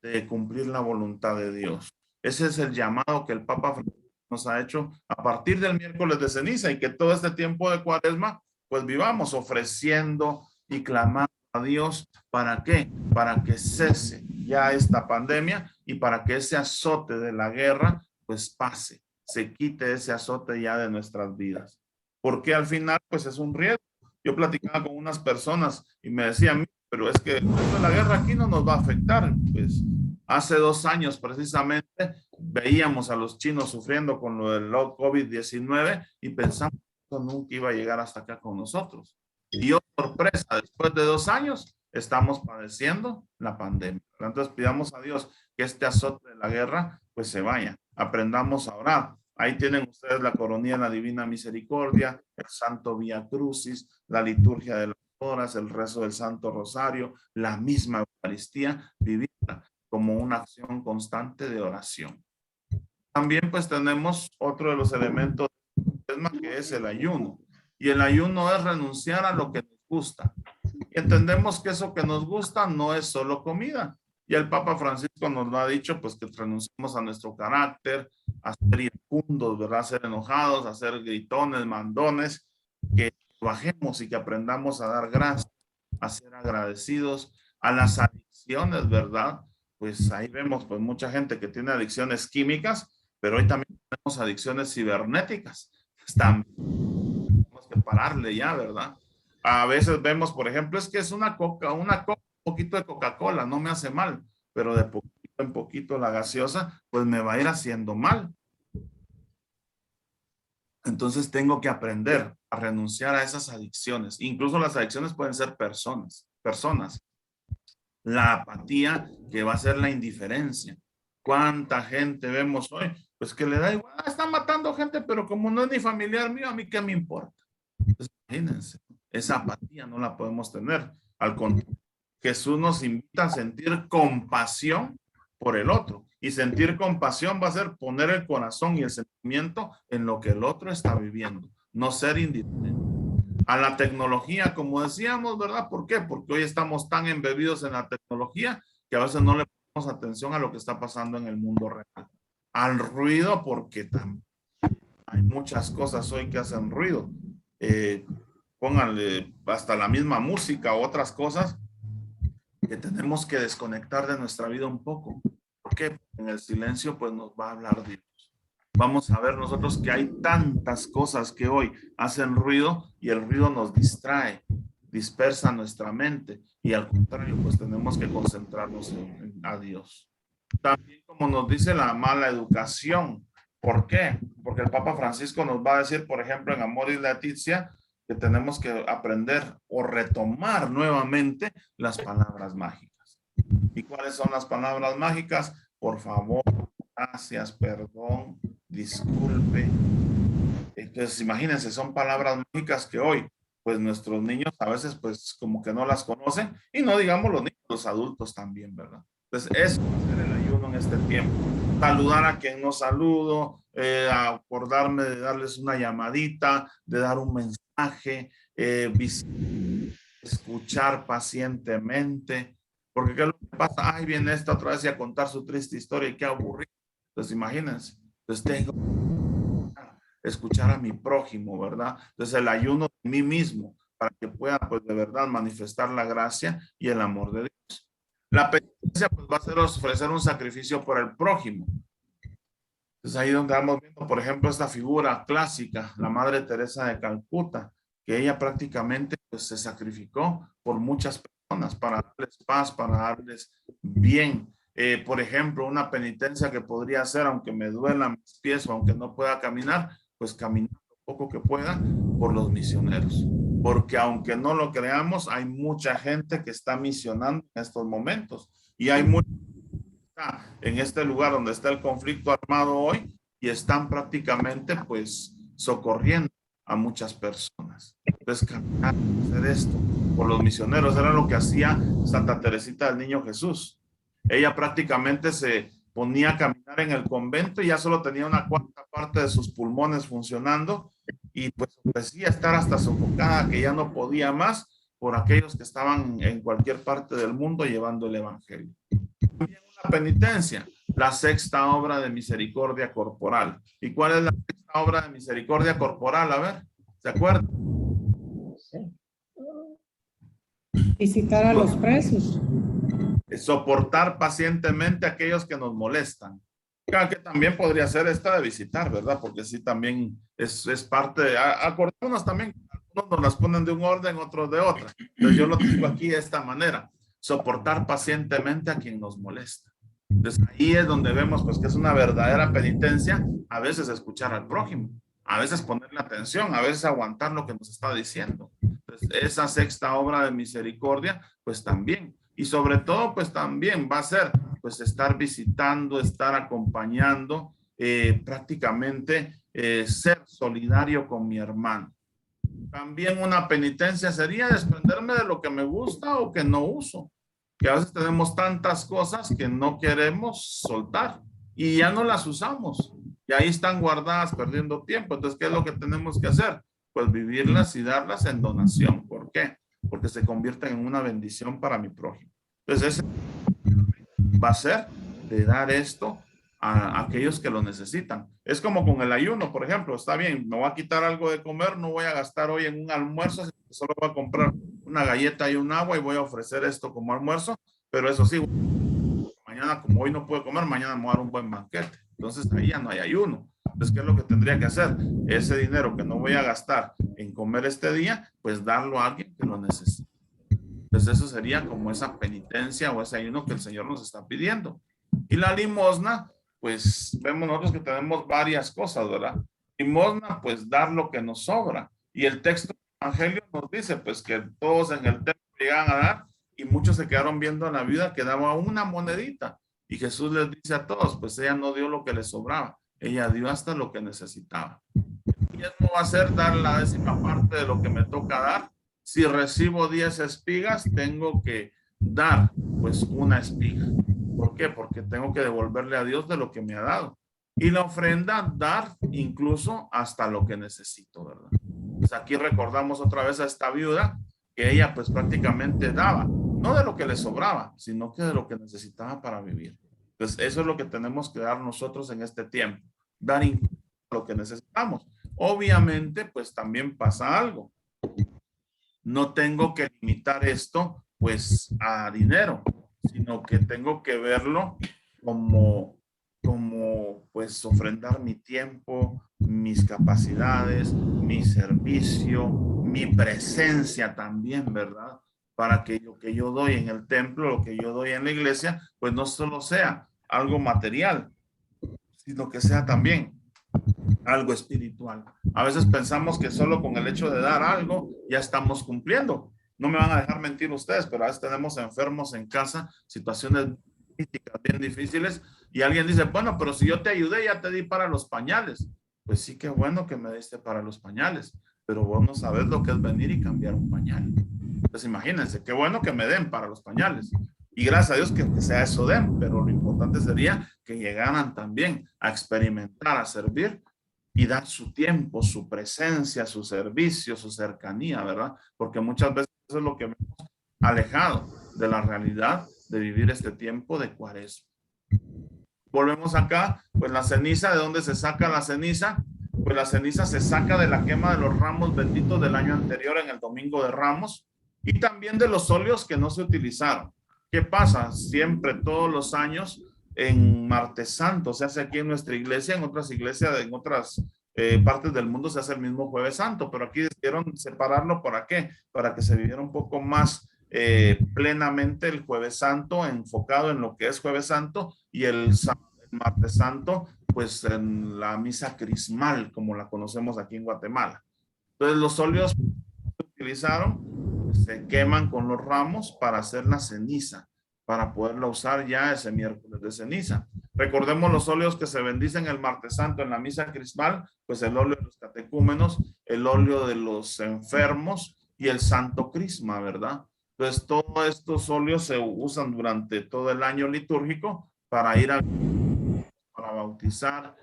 de cumplir la voluntad de Dios. Ese es el llamado que el Papa Francisco nos ha hecho a partir del miércoles de ceniza y que todo este tiempo de Cuaresma pues vivamos ofreciendo y clamando a Dios. ¿Para qué? Para que cese ya esta pandemia y para que ese azote de la guerra pues pase, se quite ese azote ya de nuestras vidas. Porque al final pues es un riesgo. Yo platicaba con unas personas y me decían, pero es que la guerra aquí no nos va a afectar. Pues hace 2 años precisamente veíamos a los chinos sufriendo con lo del COVID-19 y pensamos que nunca iba a llegar hasta acá con nosotros. Y oh, sorpresa, después de 2 años estamos padeciendo la pandemia. Entonces pidamos a Dios que este azote de la guerra pues se vaya. Aprendamos a orar. Ahí tienen ustedes la coronilla en la Divina Misericordia, el Santo Vía Crucis, la liturgia de las horas, el rezo del Santo Rosario, la misma Eucaristía, vivirla como una acción constante de oración. También pues tenemos otro de los elementos que es el ayuno. Y el ayuno es renunciar a lo que nos gusta. Y entendemos que eso que nos gusta no es solo comida. Y el Papa Francisco nos lo ha dicho, pues que renunciemos a nuestro carácter, a ser iracundos, ¿verdad? A ser enojados, a ser gritones, mandones, que bajemos y que aprendamos a dar gracias, a ser agradecidos, a las adicciones, ¿verdad? Pues ahí vemos pues mucha gente que tiene adicciones químicas, pero hoy también tenemos adicciones cibernéticas. También tenemos que pararle ya, ¿verdad? A veces vemos, por ejemplo, es que es una coca, un poquito de Coca-Cola, no me hace mal, pero de poquito en poquito la gaseosa, pues me va a ir haciendo mal. Entonces tengo que aprender a renunciar a esas adicciones. Incluso las adicciones pueden ser personas. La apatía que va a ser la indiferencia. ¿Cuánta gente vemos hoy? Pues que le da igual, están matando gente, pero como no es ni familiar mío, a mí qué me importa. Entonces, imagínense, esa apatía no la podemos tener. Al contrario, Jesús nos invita a sentir compasión por el otro. Y sentir compasión va a ser poner el corazón y el sentimiento en lo que el otro está viviendo, no ser indiferente. A la tecnología, como decíamos, ¿verdad? ¿Por qué? Porque hoy estamos tan embebidos en la tecnología que a veces no le ponemos atención a lo que está pasando en el mundo real. Al ruido, porque también hay muchas cosas hoy que hacen ruido. Pónganle hasta la misma música o otras cosas que tenemos que desconectar de nuestra vida un poco. ¿Por qué? En el silencio pues nos va a hablar Dios. Vamos a ver nosotros que hay tantas cosas que hoy hacen ruido y el ruido nos distrae, dispersa nuestra mente y al contrario pues tenemos que concentrarnos a Dios. También como nos dice la mala educación. ¿Por qué? Porque el Papa Francisco nos va a decir, por ejemplo, en Amoris Laetitia, que tenemos que aprender o retomar nuevamente las palabras mágicas. ¿Y cuáles son las palabras mágicas? Por favor, gracias, perdón, disculpe. Entonces, imagínense, son palabras mágicas que hoy, pues nuestros niños a veces, pues como que no las conocen, y no digamos los niños, los adultos también, ¿verdad? Entonces, eso va a ser el ayuno en este tiempo. Saludar a quien no saludo, acordarme de darles una llamadita, de dar un mensaje, escuchar pacientemente, porque ¿qué es lo que pasa? Ay, viene esta otra vez y a contar su triste historia y qué aburrido. Entonces, imagínense. Entonces, tengo que escuchar a mi prójimo, ¿verdad? Entonces, el ayuno de mí mismo, para que pueda, pues, de verdad manifestar la gracia y el amor de Dios. La penitencia, pues, va a ser ofrecer un sacrificio por el prójimo. Entonces, ahí donde vamos viendo, por ejemplo, esta figura clásica, la Madre Teresa de Calcuta, que ella prácticamente pues, se sacrificó por muchas personas para darles paz, para darles bien. Por ejemplo, una penitencia que podría hacer, aunque me duelan mis pies o aunque no pueda caminar, pues caminar lo poco que pueda por los misioneros. Porque aunque no lo creamos, hay mucha gente que está misionando en estos momentos. Y hay mucha en este lugar donde está el conflicto armado hoy y están prácticamente pues socorriendo a muchas personas. Entonces, caminar, hacer esto por los misioneros era lo que hacía Santa Teresita del Niño Jesús. Ella prácticamente se ponía a caminar en el convento y ya solo tenía una cuarta parte de sus pulmones funcionando y pues parecía estar hasta sofocada, que ya no podía más por aquellos que estaban en cualquier parte del mundo llevando el evangelio. También una penitencia, la sexta obra de misericordia corporal. ¿Y cuál es la sexta obra de misericordia corporal? A ver, ¿se acuerdan? Visitar a los presos. Soportar pacientemente a aquellos que nos molestan. Claro que también podría ser esta de visitar, ¿verdad? Porque sí, también es parte de, acordémonos también, algunos nos las ponen de un orden, otros de otra. Entonces yo lo tengo aquí de esta manera, soportar pacientemente a quien nos molesta. Entonces ahí es donde vemos pues que es una verdadera penitencia, a veces escuchar al prójimo, a veces ponerle atención, a veces aguantar lo que nos está diciendo. Entonces esa sexta obra de misericordia, pues también. Y sobre todo, pues también va a ser, pues estar visitando, estar acompañando prácticamente ser solidario con mi hermano. También una penitencia sería desprenderme de lo que me gusta o que no uso, que a veces tenemos tantas cosas que no queremos soltar y ya no las usamos y ahí están guardadas perdiendo tiempo. Entonces, ¿qué es lo que tenemos que hacer? Pues vivirlas y darlas en donación. ¿Por qué? Porque se convierten en una bendición para mi prójimo. Entonces, ese va a ser de dar esto a aquellos que lo necesitan. Es como con el ayuno, por ejemplo. Está bien, me voy a quitar algo de comer, no voy a gastar hoy en un almuerzo, solo voy a comprar una galleta y un agua y voy a ofrecer esto como almuerzo, pero eso sí, mañana como hoy no puedo comer, mañana me voy a dar un buen banquete. Entonces ahí ya no hay ayuno. Entonces, ¿qué es lo que tendría que hacer? Ese dinero que no voy a gastar en comer este día, pues darlo a alguien que lo necesite. Entonces eso sería como esa penitencia o ese ayuno que el Señor nos está pidiendo. Y la limosna, pues vemos nosotros que tenemos varias cosas, ¿verdad? Limosna, pues dar lo que nos sobra. Y el texto del Evangelio nos dice, pues que todos en el templo llegaban a dar y muchos se quedaron viendo en la vida que daba una monedita. Y Jesús les dice a todos, pues ella no dio lo que le sobraba, ella dio hasta lo que necesitaba. Y no va a ser dar la 10ª parte de lo que me toca dar. Si recibo 10 espigas, tengo que dar pues una espiga. ¿Por qué? Porque tengo que devolverle a Dios de lo que me ha dado. Y la ofrenda, dar incluso hasta lo que necesito, ¿verdad? Pues aquí recordamos otra vez a esta viuda que ella pues prácticamente daba, no de lo que le sobraba, sino que de lo que necesitaba para vivir. Entonces eso es lo que tenemos que dar nosotros en este tiempo, dar incluso lo que necesitamos. Obviamente pues también pasa algo. No tengo que limitar esto pues a dinero, sino que tengo que verlo como pues ofrendar mi tiempo, mis capacidades, mi servicio, mi presencia también, ¿verdad? Para que lo que yo doy en el templo, lo que yo doy en la iglesia, pues no solo sea algo material, sino que sea también algo espiritual. A veces pensamos que solo con el hecho de dar algo ya estamos cumpliendo. No me van a dejar mentir ustedes, pero a veces tenemos enfermos en casa, situaciones críticas bien difíciles, y alguien dice, bueno, pero si yo te ayudé, ya te di para los pañales. Pues sí, qué bueno que me diste para los pañales, pero vos no sabes lo que es venir y cambiar un pañal. Entonces imagínense, qué bueno que me den para los pañales. Y gracias a Dios que sea eso den, pero lo importante sería que llegaran también a experimentar, a servir y dar su tiempo, su presencia, su servicio, su cercanía, ¿verdad? Porque muchas veces eso es lo que hemos alejado de la realidad de vivir este tiempo de Cuaresma. Volvemos acá, pues la ceniza, ¿de dónde se saca la ceniza? Pues la ceniza se saca de la quema de los ramos benditos del año anterior en el Domingo de Ramos y también de los óleos que no se utilizaron. ¿Qué pasa? Siempre, todos los años, en Martes Santo, se hace aquí en nuestra iglesia, en otras iglesias, en otras partes del mundo se hace el mismo Jueves Santo, pero aquí decidieron separarlo. ¿Para qué? Para que se viviera un poco más plenamente el Jueves Santo, enfocado en lo que es Jueves Santo, y el Martes Santo, pues en la misa crismal, como la conocemos aquí en Guatemala. Entonces los óleos que se utilizaron se queman con los ramos para hacer la ceniza, para poderla usar ya ese miércoles de ceniza. Recordemos los óleos que se bendicen el Martes Santo en la misa crismal, pues el óleo de los catecúmenos, el óleo de los enfermos y el santo crisma, ¿verdad? Entonces todos estos óleos se usan durante todo el año litúrgico para ir para bautizar,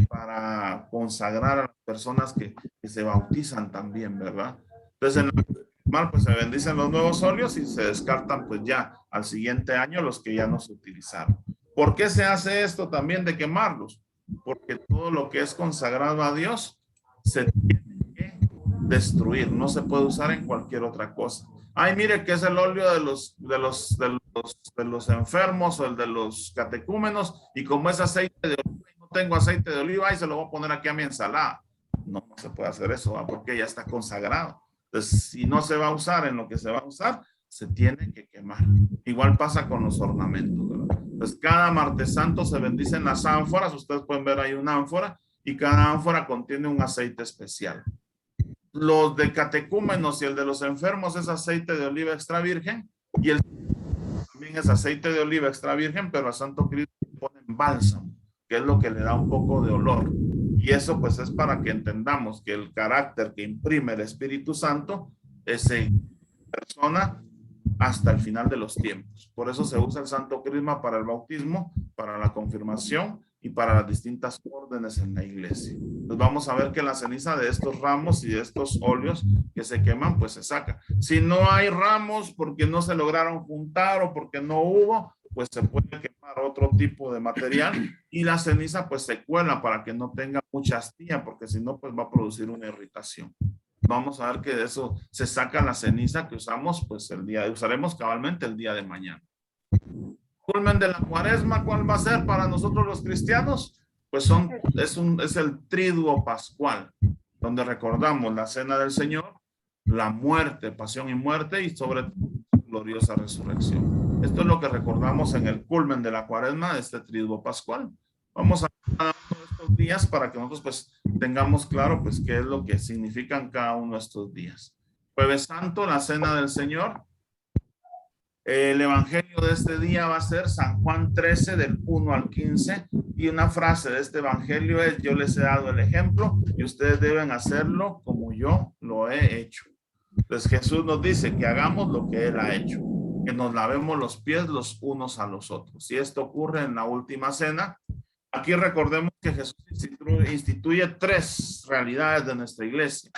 para consagrar a las personas que se bautizan también, ¿verdad? Entonces en la pues se bendicen los nuevos óleos y se descartan pues ya al siguiente año los que ya no se utilizaron. ¿Por qué se hace esto también de quemarlos? Porque todo lo que es consagrado a Dios se tiene que destruir, no se puede usar en cualquier otra cosa. Ay, mire que es el óleo de los enfermos o el de los catecúmenos, y como es aceite de oliva y no tengo aceite de oliva, y se lo voy a poner aquí a mi ensalada. No, no se puede hacer eso, ¿va? Porque ya está consagrado. Entonces, si no se va a usar en lo que se va a usar, se tiene que quemar. Igual pasa con los ornamentos, ¿verdad? Entonces, cada Martes Santo se bendicen las ánforas. Ustedes pueden ver ahí una ánfora y cada ánfora contiene un aceite especial. Los de catecúmenos y el de los enfermos es aceite de oliva extra virgen, y el también es aceite de oliva extra virgen, pero a Santo Cristo le ponen bálsamo, que es lo que le da un poco de olor. Y eso pues es para que entendamos que el carácter que imprime el Espíritu Santo es en persona hasta el final de los tiempos. Por eso se usa el Santo Crisma para el bautismo, para la confirmación y para las distintas órdenes en la iglesia. Entonces vamos a ver que la ceniza de estos ramos y de estos óleos que se queman, pues se saca. Si no hay ramos porque no se lograron juntar o porque no hubo, pues se puede quemar otro tipo de material y la ceniza pues se cuela para que no tenga mucha astilla, porque si no pues va a producir una irritación. Vamos a ver que de eso se saca la ceniza que usamos pues usaremos cabalmente el día de mañana. Culmen de la cuaresma, ¿cuál va a ser para nosotros los cristianos? Pues es el triduo pascual, donde recordamos la cena del Señor, la muerte, pasión y muerte, y sobre todo gloriosa resurrección. Esto es lo que recordamos en el culmen de la cuaresma de este triduo pascual. Vamos a ver cada uno de estos días para que nosotros pues tengamos claro pues qué es lo que significan cada uno de estos días. Jueves Santo, la cena del Señor. El evangelio de este día va a ser San Juan 13 del 1 al 15 y una frase de este evangelio es: yo les he dado el ejemplo y ustedes deben hacerlo como yo lo he hecho. Entonces Jesús nos dice que hagamos lo que Él ha hecho, que nos lavemos los pies los unos a los otros. Y esto ocurre en la última cena. Aquí recordemos que Jesús instituye tres realidades de nuestra iglesia: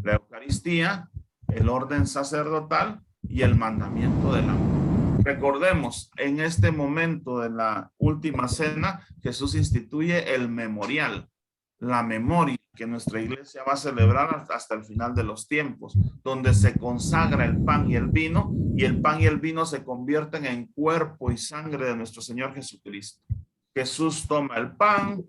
la Eucaristía, el orden sacerdotal y el mandamiento del amor. Recordemos, en este momento de la última cena, Jesús instituye el memorial, la memoria que nuestra iglesia va a celebrar hasta el final de los tiempos, donde se consagra el pan y el vino, y el pan y el vino se convierten en cuerpo y sangre de nuestro Señor Jesucristo. Jesús toma el pan,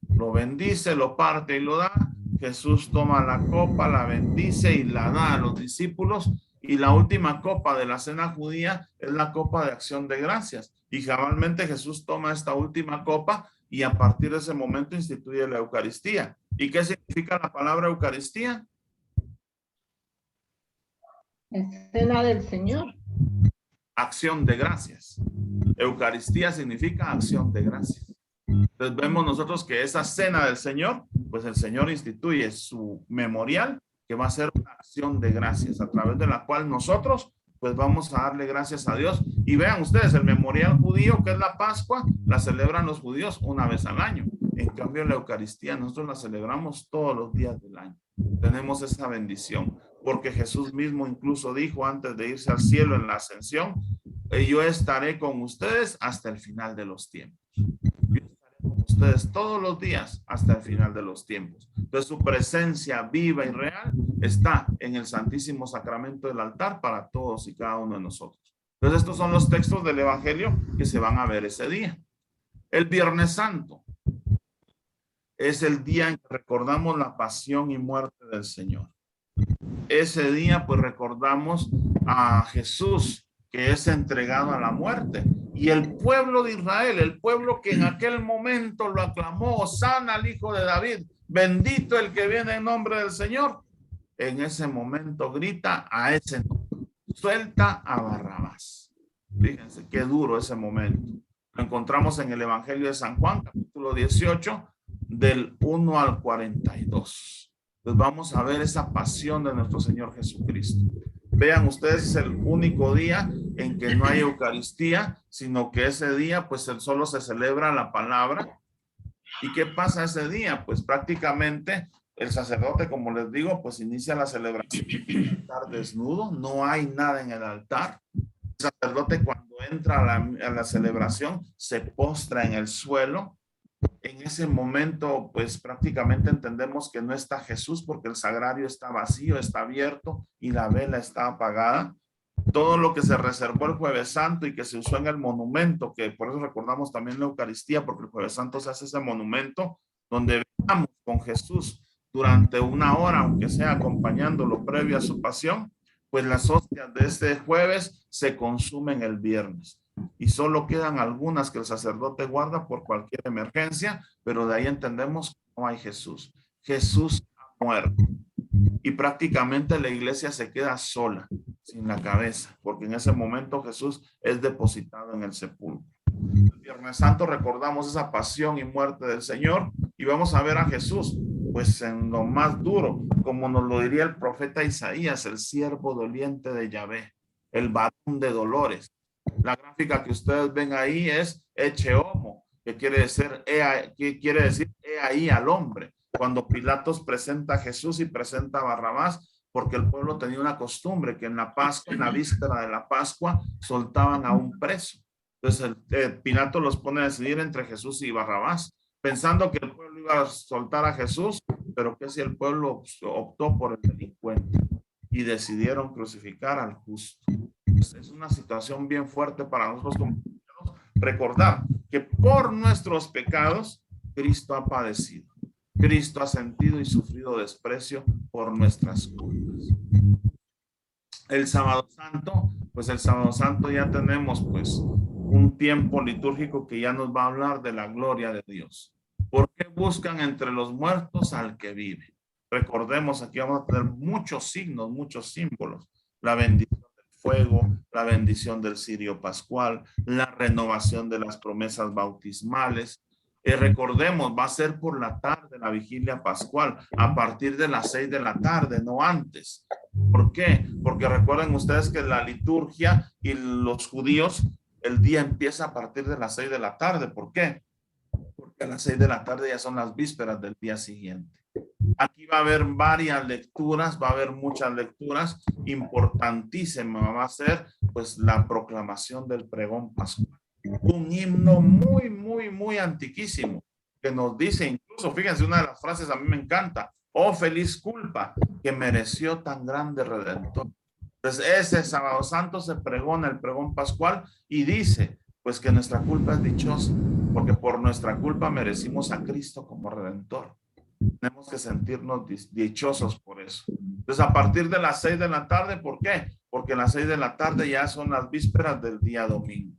lo bendice, lo parte y lo da. Jesús toma la copa, la bendice y la da a los discípulos. Y la última copa de la cena judía es la copa de acción de gracias. Y cabalmente Jesús toma esta última copa y a partir de ese momento instituye la Eucaristía. ¿Y qué significa la palabra Eucaristía? Cena del Señor. Acción de gracias. Eucaristía significa acción de gracias. Entonces vemos nosotros que esa cena del Señor, pues el Señor instituye su memorial, que va a ser una acción de gracias, a través de la cual nosotros pues vamos a darle gracias a Dios. Y vean ustedes, el memorial judío, que es la Pascua, la celebran los judíos una vez al año. En cambio, la Eucaristía nosotros la celebramos todos los días del año. Tenemos esa bendición, porque Jesús mismo incluso dijo antes de irse al cielo en la ascensión: yo estaré con ustedes hasta el final de los tiempos. Yo estaré con ustedes todos los días hasta el final de los tiempos. Entonces su presencia viva y real está en el Santísimo Sacramento del altar para todos y cada uno de nosotros. Entonces estos son los textos del Evangelio que se van a ver ese día. El Viernes Santo es el día en que recordamos la pasión y muerte del Señor. Ese día pues recordamos a Jesús, que es entregado a la muerte, y el pueblo de Israel, el pueblo que en aquel momento lo aclamó: Hosana al Hijo de David, bendito el que viene en nombre del Señor. En ese momento grita a ese nombre: suelta a Barrabás. Fíjense qué duro ese momento. Lo encontramos en el Evangelio de San Juan, capítulo 18, del 1 al 42. Entonces vamos a ver esa pasión de nuestro Señor Jesucristo. Vean ustedes, es el único día en que no hay Eucaristía, sino que ese día pues solo se celebra la palabra. ¿Y qué pasa ese día? Pues prácticamente el sacerdote, como les digo, pues inicia la celebración. Estar desnudo, no hay nada en el altar. El sacerdote, cuando entra a la celebración, se postra en el suelo. En ese momento, pues prácticamente entendemos que no está Jesús, porque el sagrario está vacío, está abierto y la vela está apagada. Todo lo que se reservó el Jueves Santo y que se usó en el monumento, que por eso recordamos también la Eucaristía, porque el Jueves Santo se hace ese monumento donde veamos con Jesús durante una hora, aunque sea acompañándolo previo a su pasión, pues las hostias de este jueves se consumen el viernes. Y solo quedan algunas que el sacerdote guarda por cualquier emergencia, pero de ahí entendemos que no hay Jesús. Jesús ha muerto. Y prácticamente la iglesia se queda sola, sin la cabeza, porque en ese momento Jesús es depositado en el sepulcro. El Viernes Santo recordamos esa pasión y muerte del Señor y vamos a ver a Jesús pues en lo más duro, como nos lo diría el profeta Isaías, el siervo doliente de Yahvé, el varón de dolores. La gráfica que ustedes ven ahí es Eche Homo, que quiere decir he ahí al hombre. Cuando Pilatos presenta a Jesús y presenta a Barrabás, porque el pueblo tenía una costumbre que en la Pascua, en la víspera de la Pascua, soltaban a un preso. Entonces Pilato los pone a decidir entre Jesús y Barrabás, pensando que el pueblo iba a soltar a Jesús, pero que si el pueblo optó por el delincuente y decidieron crucificar al justo. Entonces, es una situación bien fuerte para nosotros como cristianos, recordar que por nuestros pecados Cristo ha padecido. Cristo ha sentido y sufrido desprecio por nuestras culpas. El sábado santo, pues el sábado santo ya tenemos pues un tiempo litúrgico que ya nos va a hablar de la gloria de Dios. ¿Por qué buscan entre los muertos al que vive? Recordemos, aquí vamos a tener muchos signos, muchos símbolos. La bendición del fuego, la bendición del cirio pascual, la renovación de las promesas bautismales. Recordemos, va a ser por la tarde la vigilia pascual, a partir de las 6 de la tarde, no antes. ¿Por qué? Porque recuerden ustedes que la liturgia y los judíos, el día empieza a partir de las 6 de la tarde. ¿Por qué? Porque a las 6 de la tarde ya son las vísperas del día siguiente. Aquí va a haber varias lecturas, va a haber muchas lecturas. Importantísima va a ser pues la proclamación del pregón pascual. Un himno muy antiquísimo que nos dice, incluso fíjense, una de las frases a mí me encanta: oh feliz culpa que mereció tan grande redentor. Entonces ese sábado santo se pregona el pregón pascual y dice pues que nuestra culpa es dichosa porque por nuestra culpa merecimos a Cristo como redentor. Tenemos que sentirnos dichosos por eso. Entonces a partir de las 6 de la tarde, ¿por qué? Porque a las 6 de la tarde ya son las vísperas del día domingo.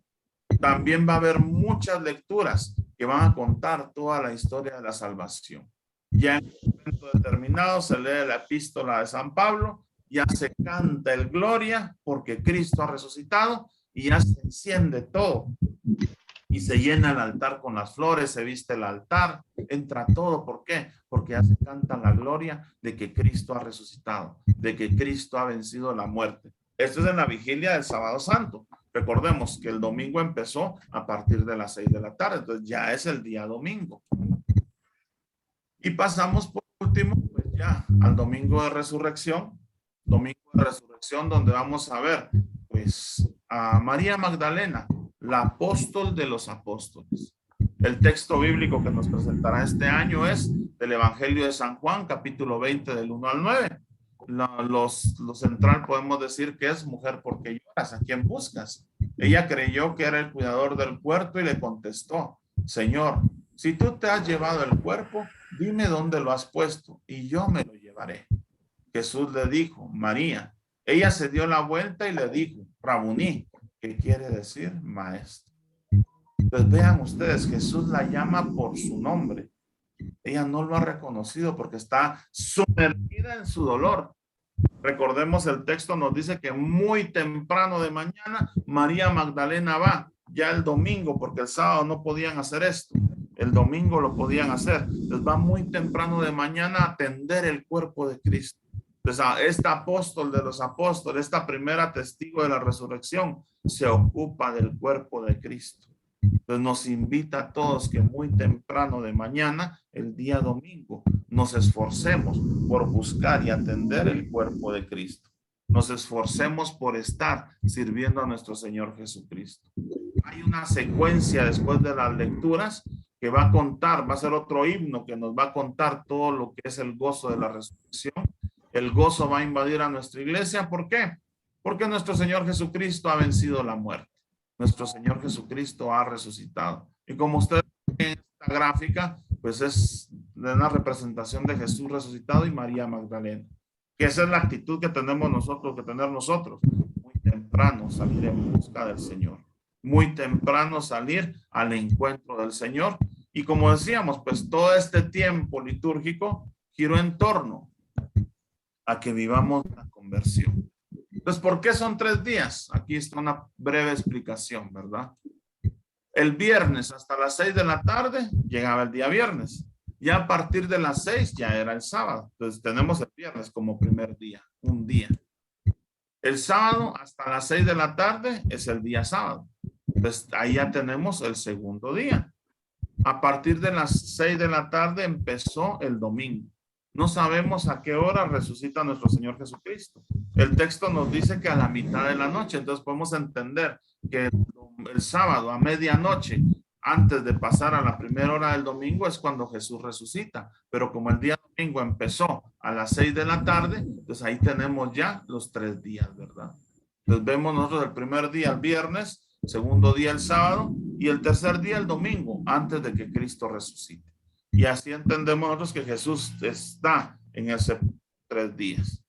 También va a haber muchas lecturas que van a contar toda la historia de la salvación. Ya en un momento determinado se lee la epístola de San Pablo, ya se canta el gloria porque Cristo ha resucitado y ya se enciende todo. Y se llena el altar con las flores, se viste el altar, entra todo. ¿Por qué? Porque ya se canta la gloria de que Cristo ha resucitado, de que Cristo ha vencido la muerte. Esto es en la vigilia del sábado santo. Recordemos que el domingo empezó a partir de las 6 de la tarde, entonces ya es el día domingo. Y pasamos por último, pues ya al domingo de resurrección, donde vamos a ver pues a María Magdalena, la apóstol de los apóstoles. El texto bíblico que nos presentará este año es del Evangelio de San Juan, capítulo 20, del 1 al 9. Lo central podemos decir que es: mujer, ¿por qué lloras? ¿A quién buscas? Ella creyó que era el cuidador del puerto y le contestó: Señor, si tú te has llevado el cuerpo, dime dónde lo has puesto y yo me lo llevaré. Jesús le dijo: María. Ella se dio la vuelta y le dijo: Rabuní, que quiere decir maestro. Entonces vean ustedes, Jesús la llama por su nombre. Ella no lo ha reconocido porque está sumergida en su dolor. Recordemos, el texto nos dice que muy temprano de mañana María Magdalena va, ya el domingo, porque el sábado no podían hacer esto, el domingo lo podían hacer. Entonces va muy temprano de mañana a atender el cuerpo de Cristo. Entonces esta apóstol de los apóstoles, esta primera testigo de la resurrección, se ocupa del cuerpo de Cristo. Entonces nos invita a todos que muy temprano de mañana, el día domingo, nos esforcemos por buscar y atender el cuerpo de Cristo. Nos esforcemos por estar sirviendo a nuestro Señor Jesucristo. Hay una secuencia después de las lecturas que va a contar, va a ser otro himno que nos va a contar todo lo que es el gozo de la resurrección. El gozo va a invadir a nuestra iglesia. ¿Por qué? Porque nuestro Señor Jesucristo ha vencido la muerte. Nuestro Señor Jesucristo ha resucitado. Y como ustedes ven en esta gráfica, pues es una representación de Jesús resucitado y María Magdalena. Que esa es la actitud que tenemos nosotros, que tener nosotros. Muy temprano salir en busca del Señor. Muy temprano salir al encuentro del Señor. Y como decíamos, pues todo este tiempo litúrgico giró en torno a que vivamos la conversión. Entonces, ¿por qué son 3 días? Aquí está una breve explicación, ¿verdad? El viernes hasta las 6 de la tarde llegaba el día viernes. Ya a partir de las 6 ya era el sábado. Entonces tenemos el viernes como primer día, un día. El sábado hasta las 6 de la tarde es el día sábado. Entonces ahí ya tenemos el segundo día. A partir de las 6 de la tarde empezó el domingo. No sabemos a qué hora resucita nuestro Señor Jesucristo. El texto nos dice que a la mitad de la noche. Entonces podemos entender que el sábado a medianoche, antes de pasar a la primera hora del domingo, es cuando Jesús resucita. Pero como el día domingo empezó a las 6 de la tarde, entonces ahí tenemos ya los 3 días, ¿verdad? Entonces vemos nosotros el primer día el viernes, segundo día el sábado y el tercer día el domingo, antes de que Cristo resucite. Y así entendemos nosotros que Jesús está en ese 3 días.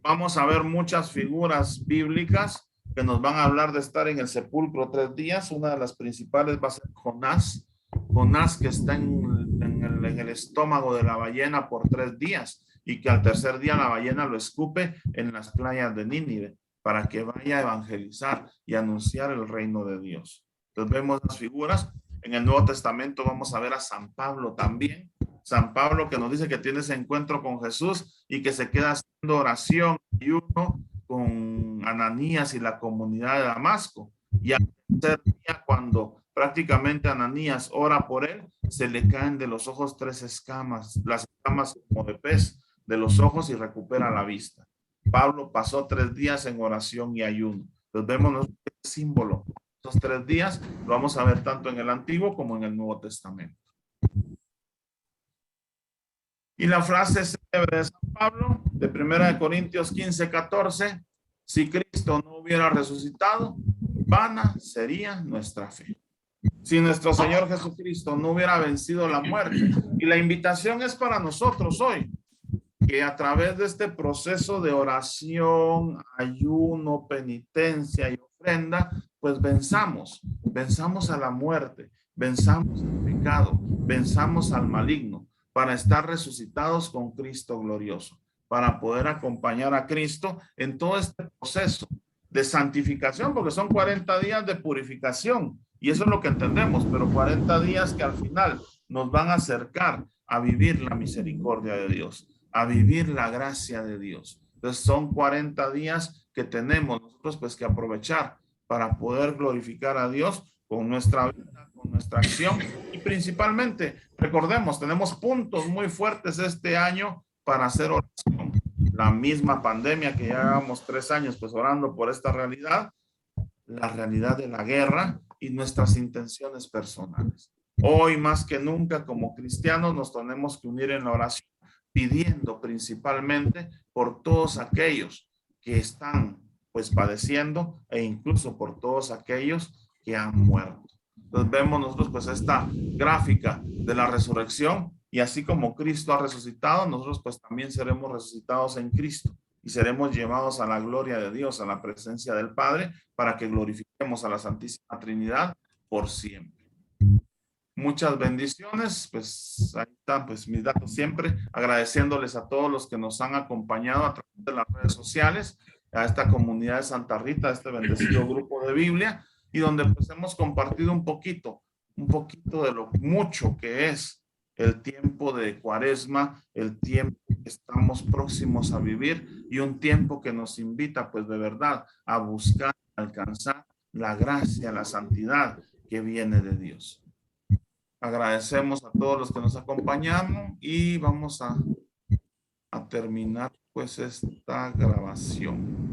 Vamos a ver muchas figuras bíblicas que nos van a hablar de estar en el sepulcro 3 días. Una de las principales va a ser Jonás. Jonás, que está en el estómago de la ballena por 3 días y que al tercer día la ballena lo escupe en las playas de Nínive para que vaya a evangelizar y anunciar el reino de Dios. Entonces vemos las figuras. En el Nuevo Testamento vamos a ver a San Pablo también. San Pablo, que nos dice que tiene ese encuentro con Jesús y que se queda haciendo oración y uno con Ananías y la comunidad de Damasco. Y al tercer día, cuando prácticamente Ananías ora por él, se le caen de los ojos 3 escamas, las escamas como de pez de los ojos, y recupera la vista. Pablo pasó 3 días en oración y ayuno. Entonces vemos el símbolo. Estos 3 días lo vamos a ver tanto en el Antiguo como en el Nuevo Testamento. Y la frase célebre de San Pablo, de 1 Corintios 15:14, si Cristo no hubiera resucitado, vana sería nuestra fe. Si nuestro Señor Jesucristo no hubiera vencido la muerte. Y la invitación es para nosotros hoy, que a través de este proceso de oración, ayuno, penitencia y ofrenda, pues venzamos a la muerte, venzamos al pecado, venzamos al maligno, para estar resucitados con Cristo glorioso, para poder acompañar a Cristo en todo este proceso de santificación, porque son 40 días de purificación, y eso es lo que entendemos, pero 40 días que al final nos van a acercar a vivir la misericordia de Dios, a vivir la gracia de Dios. Entonces son 40 días que tenemos nosotros pues que aprovechar para poder glorificar a Dios con nuestra vida, con nuestra acción, y principalmente, recordemos, tenemos puntos muy fuertes este año para hacer oración. La misma pandemia que ya llevamos 3 años pues orando por esta realidad, la realidad de la guerra y nuestras intenciones personales. Hoy más que nunca como cristianos nos tenemos que unir en la oración, pidiendo principalmente por todos aquellos que están pues padeciendo e incluso por todos aquellos que han muerto. Entonces vemos nosotros pues esta gráfica de la resurrección, y así como Cristo ha resucitado, nosotros pues también seremos resucitados en Cristo y seremos llevados a la gloria de Dios, a la presencia del Padre, para que glorifiquemos a la Santísima Trinidad por siempre. Muchas bendiciones, pues ahí están pues mis datos siempre, agradeciéndoles a todos los que nos han acompañado a través de las redes sociales, a esta comunidad de Santa Rita, a este bendecido grupo de Biblia, y donde pues hemos compartido un poquito de lo mucho que es el tiempo de Cuaresma, el tiempo que estamos próximos a vivir, y un tiempo que nos invita pues de verdad a buscar, a alcanzar la gracia, la santidad que viene de Dios. Agradecemos a todos los que nos acompañaron y vamos a terminar pues esta grabación.